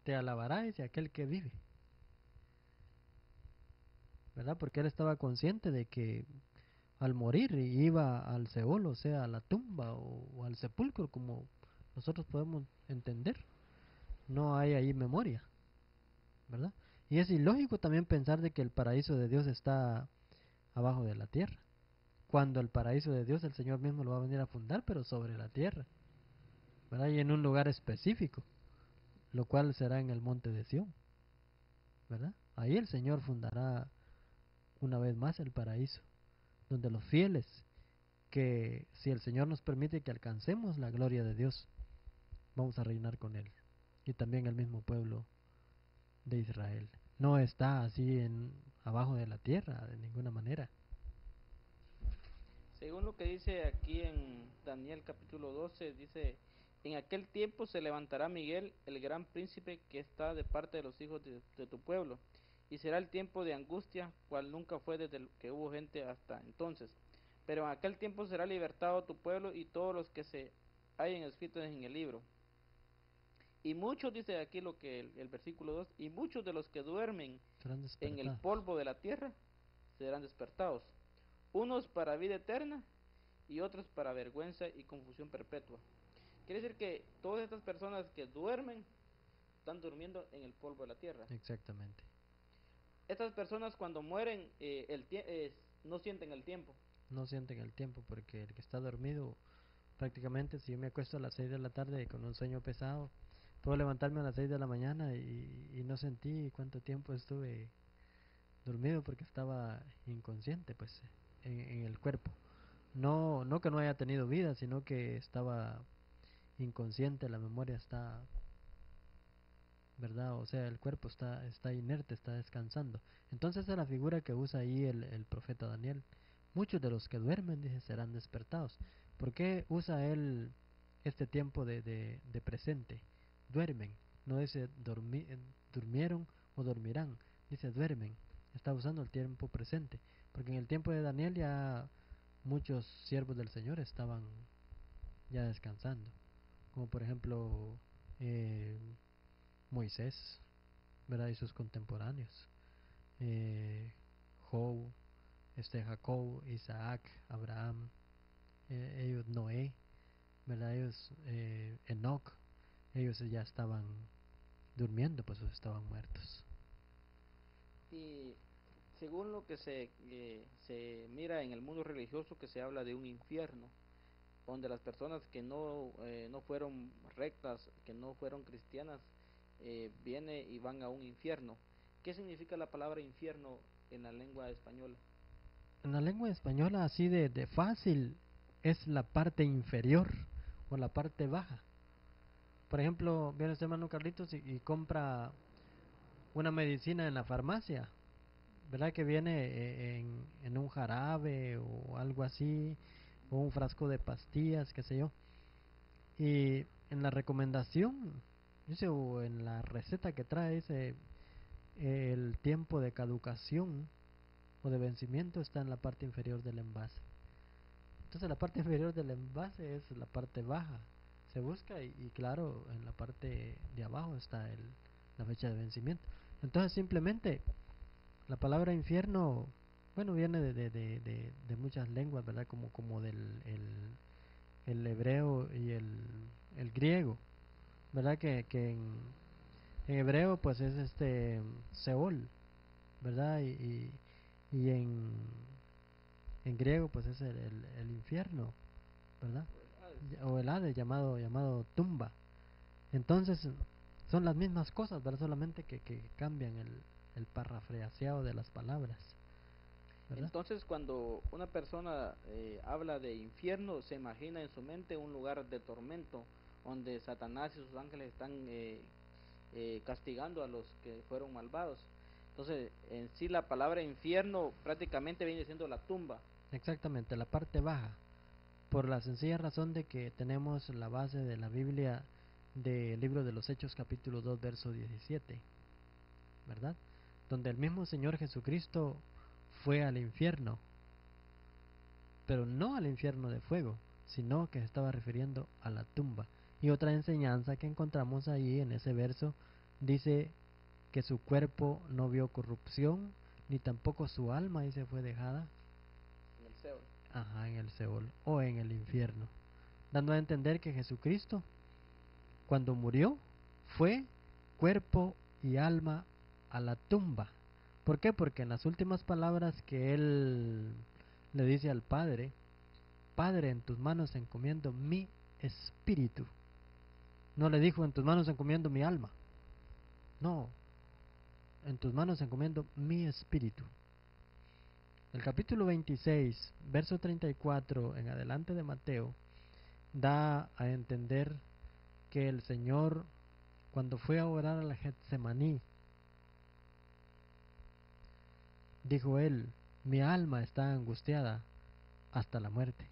te alabará, dice aquel que vive, ¿verdad? Porque él estaba consciente de que al morir iba al Seol, o sea, a la tumba o al sepulcro, como nosotros podemos entender. No hay ahí memoria, ¿verdad? Y es ilógico también pensar de que el paraíso de Dios está abajo de la tierra, cuando el paraíso de Dios el Señor mismo lo va a venir a fundar, pero sobre la tierra, ¿verdad? Y en un lugar específico, lo cual será en el monte de Sión, ¿verdad? Ahí el Señor fundará una vez más el paraíso, donde los fieles, que si el Señor nos permite que alcancemos la gloria de Dios, vamos a reinar con Él. Y también el mismo pueblo de Israel. No está así en abajo de la tierra de ninguna manera. Según lo que dice aquí en Daniel capítulo 12, dice, en aquel tiempo se levantará Miguel, el gran príncipe que está de parte de los hijos de tu pueblo, y será el tiempo de angustia, cual nunca fue desde que hubo gente hasta entonces. Pero en aquel tiempo será libertado tu pueblo y todos los que se hayan escritos en el libro. Y muchos, dice aquí lo que el versículo 2, y muchos de los que duermen Serán en el despertados. polvo de la tierra serán despertados, unos para vida eterna y otros para vergüenza y confusión perpetua. Quiere decir que todas estas personas que duermen están durmiendo en el polvo de la tierra. Exactamente. Estas personas cuando mueren no sienten el tiempo. No sienten el tiempo porque el que está dormido, prácticamente si yo me acuesto a las 6 de la tarde con un sueño pesado, puedo levantarme a las 6 de la mañana y no sentí cuánto tiempo estuve dormido porque estaba inconsciente pues en el cuerpo. No, no que no haya tenido vida, sino que estaba inconsciente, la memoria está, ¿verdad? O sea, el cuerpo está inerte, está descansando. Entonces es la figura que usa ahí el profeta Daniel. Muchos de los que duermen, dice, serán despertados. ¿Por qué usa él este tiempo de presente? Duermen, no dice durmieron o dormirán, dice duermen. Está usando el tiempo presente, porque en el tiempo de Daniel ya muchos siervos del Señor estaban ya descansando, como por ejemplo eh, Moisés, ¿verdad? Y sus contemporáneos, eh, Job, Jacob, Isaac, Abraham, ellos Noé, ¿verdad? Ellos Enoch, ellos ya estaban durmiendo, pues estaban muertos. Y según lo que se mira en el mundo religioso, que se habla de un infierno, donde las personas que no fueron rectas, que no fueron cristianas, vienen y van a un infierno. ¿Qué significa la palabra infierno en la lengua española? En la lengua española así de fácil es la parte inferior o la parte baja. Por ejemplo, viene este hermano Carlitos y compra una medicina en la farmacia, ¿verdad? Que viene en un jarabe o algo así, o un frasco de pastillas, qué sé yo. Y en la recomendación, dice, o en la receta que trae, dice, el tiempo de caducación o de vencimiento está en la parte inferior del envase. Entonces la parte inferior del envase es la parte baja. Se busca y claro, en la parte de abajo está la fecha de vencimiento. Entonces simplemente la palabra infierno, bueno, viene de muchas lenguas, ¿verdad? Como del el hebreo y el griego, ¿verdad? Que en hebreo pues es Seol, ¿verdad? Y en griego pues es el infierno, ¿verdad? O el Hades. O el Hades llamado tumba. Entonces son las mismas cosas, ¿verdad? Solamente que cambian el parafraseado de las palabras, ¿verdad? Entonces, cuando una persona habla de infierno, se imagina en su mente un lugar de tormento, donde Satanás y sus ángeles están castigando a los que fueron malvados. Entonces, en sí la palabra infierno prácticamente viene siendo la tumba. Exactamente, la parte baja, por la sencilla razón de que tenemos la base de la Biblia del libro de los Hechos capítulo 2 verso 17, ¿verdad? Donde el mismo Señor Jesucristo fue al infierno, pero no al infierno de fuego, sino que se estaba refiriendo a la tumba. Y otra enseñanza que encontramos ahí en ese verso dice que su cuerpo no vio corrupción, ni tampoco su alma, y se fue dejada En el Seol. en el Seol o en el infierno, dando a entender que Jesucristo, cuando murió, fue cuerpo y alma a la tumba. ¿Por qué? Porque en las últimas palabras que él le dice al Padre, Padre, en tus manos encomiendo mi espíritu. No le dijo, en tus manos encomiendo mi alma. No, en tus manos encomiendo mi espíritu. El capítulo 26, verso 34 en adelante de Mateo, da a entender que el Señor, cuando fue a orar a la Getsemaní, dijo él, mi alma está angustiada hasta la muerte.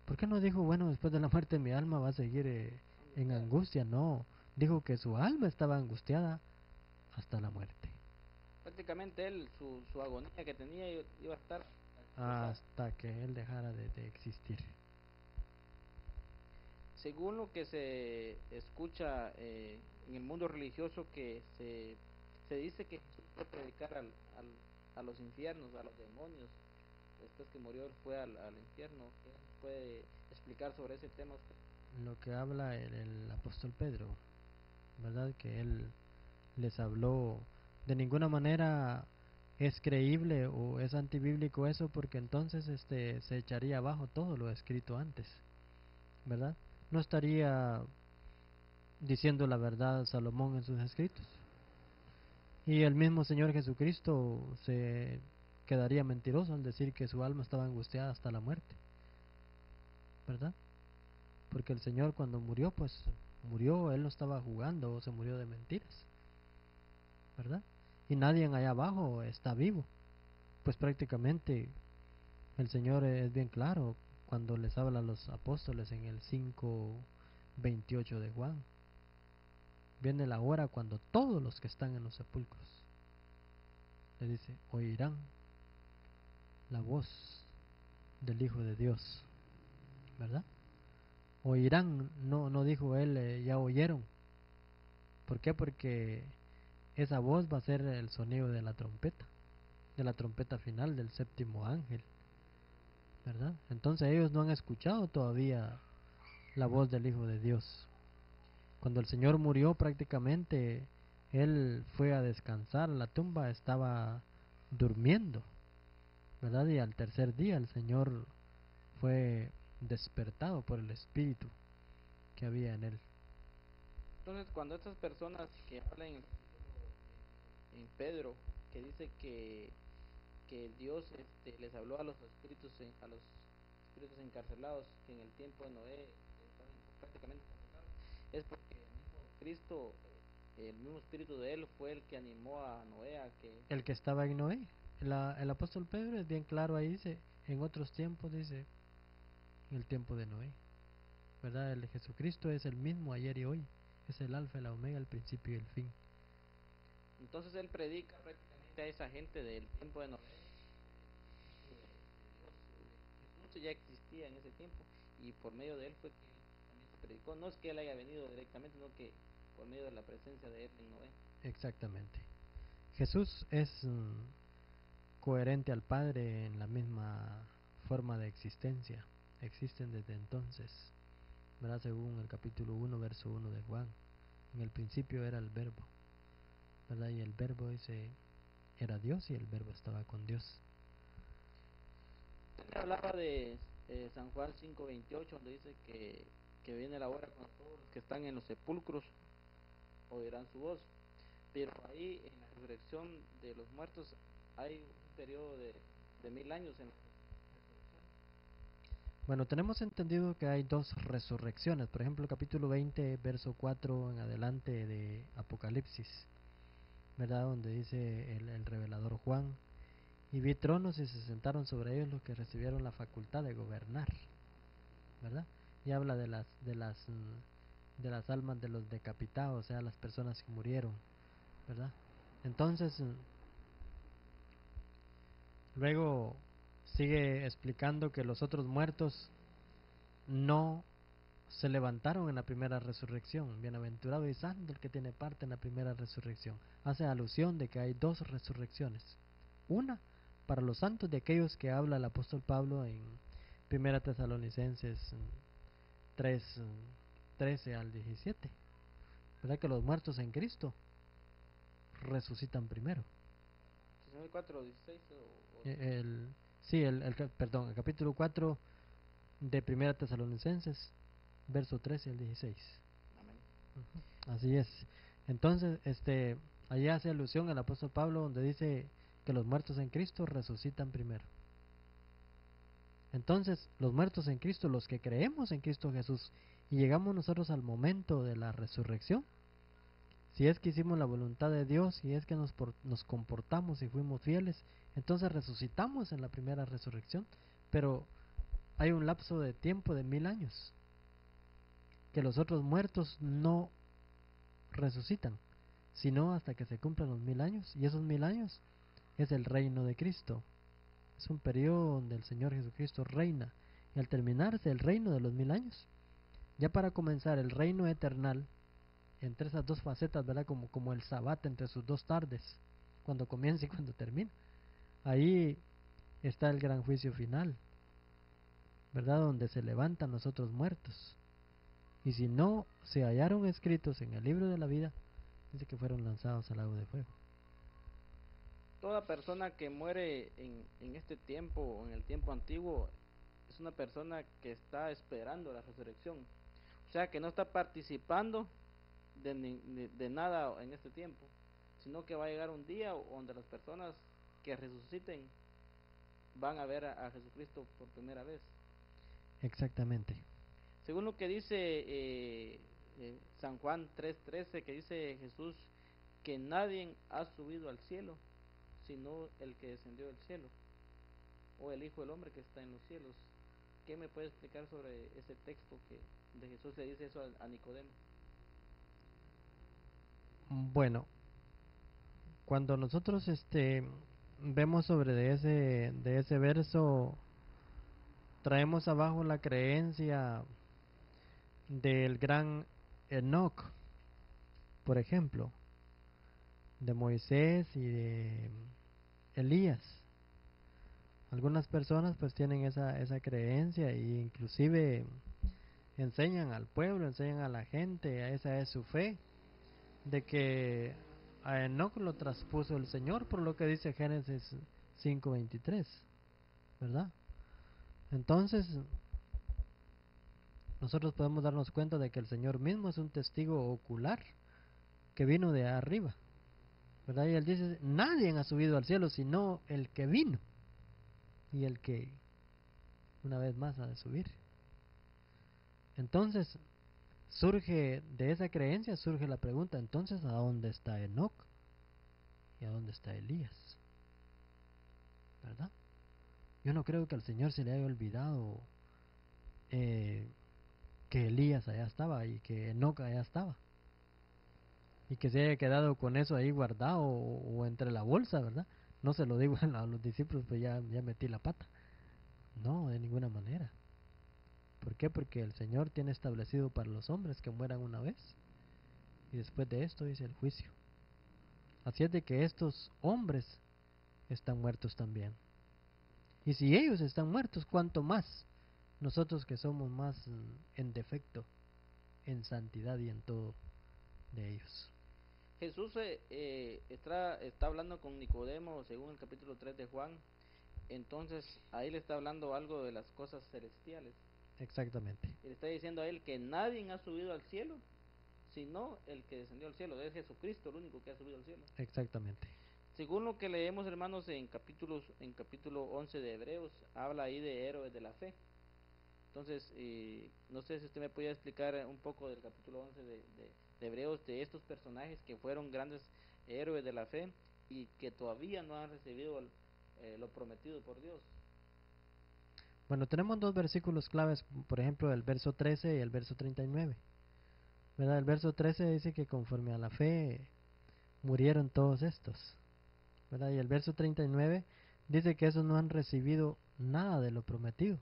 ¿Por qué no dijo, bueno, después de la muerte mi alma va a seguir en angustia? No, dijo que su alma estaba angustiada hasta la muerte. Prácticamente él, su agonía que tenía iba a estar Hasta que él dejara de existir. según lo que se escucha en el mundo religioso, que se dice que Jesús fue a predicar a los infiernos, a los demonios. Después que murió, él fue al infierno. ¿Qué nos puede explicar sobre ese tema usted? Lo que habla el apóstol Pedro, ¿verdad? Que él les habló, de ninguna manera es creíble o es antibíblico eso, porque entonces se echaría abajo todo lo escrito antes, ¿verdad? No estaría diciendo la verdad Salomón en sus escritos, y el mismo Señor Jesucristo se quedaría mentiroso al decir que su alma estaba angustiada hasta la muerte, ¿verdad? Porque el Señor, cuando murió, pues murió, él no estaba jugando o se murió de mentiras, ¿verdad? Y nadie allá abajo está vivo. Pues prácticamente el Señor es bien claro cuando les habla a los apóstoles en el 5:28 de Juan. Viene la hora cuando todos los que están en los sepulcros, le dice, oirán la voz del Hijo de Dios, ¿verdad? Oirán, no dijo él, ya oyeron. ¿Por qué? Porque esa voz va a ser el sonido de la trompeta final del séptimo ángel, ¿verdad? Entonces ellos no han escuchado todavía la voz del Hijo de Dios. Cuando el Señor murió, prácticamente él fue a descansar, la tumba estaba durmiendo, ¿verdad? Y al tercer día el Señor fue despertado por el Espíritu que había en él. Entonces, cuando estas personas que hablan en Pedro, que dice que Dios les habló a los espíritus a los espíritus encarcelados que en el tiempo de Noé estaban prácticamente encarcelados, es porque el mismo Cristo, el mismo espíritu de él fue el que animó a Noé a que El que estaba en Noé, el apóstol Pedro es bien claro ahí, dice, en otros tiempos, dice, en el tiempo de Noé, ¿verdad? El de Jesucristo es el mismo ayer y hoy, es el alfa y la omega, el principio y el fin. entonces él predica prácticamente a esa gente del tiempo de Noé. Jesús ya existía en ese tiempo y por medio de él fue que él también se predicó. No es que él haya venido directamente, sino que por medio de la presencia de él en Noé. Exactamente. Jesús es coherente al Padre en la misma forma de existencia. Existen desde entonces, ¿verdad? Según el capítulo 1, verso 1 de Juan. En el principio era el verbo, ¿verdad? Y el verbo dice, era Dios y el verbo estaba con Dios. Usted me hablaba de San Juan 5:28, donde dice que viene la hora cuando todos los que están en los sepulcros oirán su voz. Pero ahí en la resurrección de los muertos hay un periodo de 1000 años en la resurrección. Bueno, tenemos entendido que hay dos resurrecciones. Por ejemplo, capítulo 20, verso 4 en adelante de Apocalipsis, ¿verdad? Donde dice el revelador Juan, y vi tronos y se sentaron sobre ellos los que recibieron la facultad de gobernar, ¿verdad? Y habla de las almas de los decapitados, o sea, las personas que murieron, ¿verdad? Entonces, luego sigue explicando que los otros muertos no se levantaron en la primera resurrección. Bienaventurado y santo el que tiene parte en la primera resurrección. Hace alusión de que hay dos resurrecciones. Una para los santos, de aquellos que habla el apóstol Pablo en Primera Tesalonicenses 3, 13 al 17. ¿Verdad que los muertos en Cristo resucitan primero? 4, 16 o... Sí, perdón, el capítulo 4 de Primera Tesalonicenses, verso 13 al 16. Amén. Así es. Entonces, allí hace alusión al apóstol Pablo, donde dice que los muertos en Cristo resucitan primero. Entonces, los muertos en Cristo, los que creemos en Cristo Jesús, y llegamos nosotros al momento de la resurrección, si es que hicimos la voluntad de Dios, si es que nos comportamos y fuimos fieles, entonces resucitamos en la primera resurrección. Pero hay un lapso de tiempo de 1000 años que los otros muertos no resucitan, sino hasta que se cumplan los 1000 años, y esos 1000 años es el reino de Cristo. Es un periodo donde el Señor Jesucristo reina, y al terminarse el reino de los 1000 años, ya para comenzar el reino eternal, entre esas dos facetas, ¿verdad? Como el sabbat entre sus dos tardes, cuando comienza y cuando termina. Ahí está el gran juicio final, ¿verdad? Donde se levantan los otros muertos. Y si no se hallaron escritos en el libro de la vida, dice que fueron lanzados al lago de fuego. Toda persona que muere en este tiempo, o en el tiempo antiguo, es una persona que está esperando la resurrección. O sea, que no está participando de nada en este tiempo, sino que va a llegar un día donde las personas que resuciten van a ver a Jesucristo por primera vez. Exactamente. Según lo que dice San Juan 3:13, que dice Jesús que nadie ha subido al cielo sino el que descendió del cielo, o el Hijo del Hombre que está en los cielos. ¿Qué me puede explicar sobre ese texto que de Jesús le dice eso a Nicodemo? Bueno, cuando nosotros vemos sobre de ese verso, traemos abajo la creencia del gran Enoc, por ejemplo, de Moisés y de Elías. Algunas personas pues tienen esa creencia, e inclusive enseñan al pueblo, enseñan a la gente, esa es su fe, de que a Enoc lo traspuso el Señor, por lo que dice Génesis 5:23, ¿verdad? Entonces, nosotros podemos darnos cuenta de que el Señor mismo es un testigo ocular que vino de arriba, ¿verdad? Y él dice, nadie ha subido al cielo sino el que vino y el que una vez más ha de subir. Entonces, surge de esa creencia, surge la pregunta, entonces, ¿a dónde está Enoc? ¿Y a dónde está Elías? ¿Verdad? Yo no creo que al Señor se le haya olvidado que Elías allá estaba y que Enoc allá estaba, y que se haya quedado con eso ahí guardado o entre la bolsa, ¿verdad? No se lo digo a los discípulos, pues ya metí la pata. No, de ninguna manera. ¿Por qué? Porque el Señor tiene establecido para los hombres que mueran una vez, y después de esto dice el juicio. Así es de que estos hombres están muertos también. Y si ellos están muertos, ¿cuánto más nosotros que somos más en defecto, en santidad y en todo de ellos? Jesús está hablando con Nicodemo según el capítulo 3 de Juan. Entonces ahí le está hablando algo de las cosas celestiales. Exactamente. Y le está diciendo a él que nadie ha subido al cielo sino el que descendió al cielo. Es Jesucristo el único que ha subido al cielo. Exactamente. Según lo que leemos, hermanos, en capítulo 11 de Hebreos, habla ahí de héroes de la fe. Entonces, no sé si usted me podía explicar un poco del capítulo 11 de Hebreos, de estos personajes que fueron grandes héroes de la fe y que todavía no han recibido lo prometido por Dios. Bueno, tenemos dos versículos claves, por ejemplo, el verso 13 y el verso 39. ¿Verdad? El verso 13 dice que conforme a la fe murieron todos estos, ¿verdad? Y el verso 39 dice que esos no han recibido nada de lo prometido.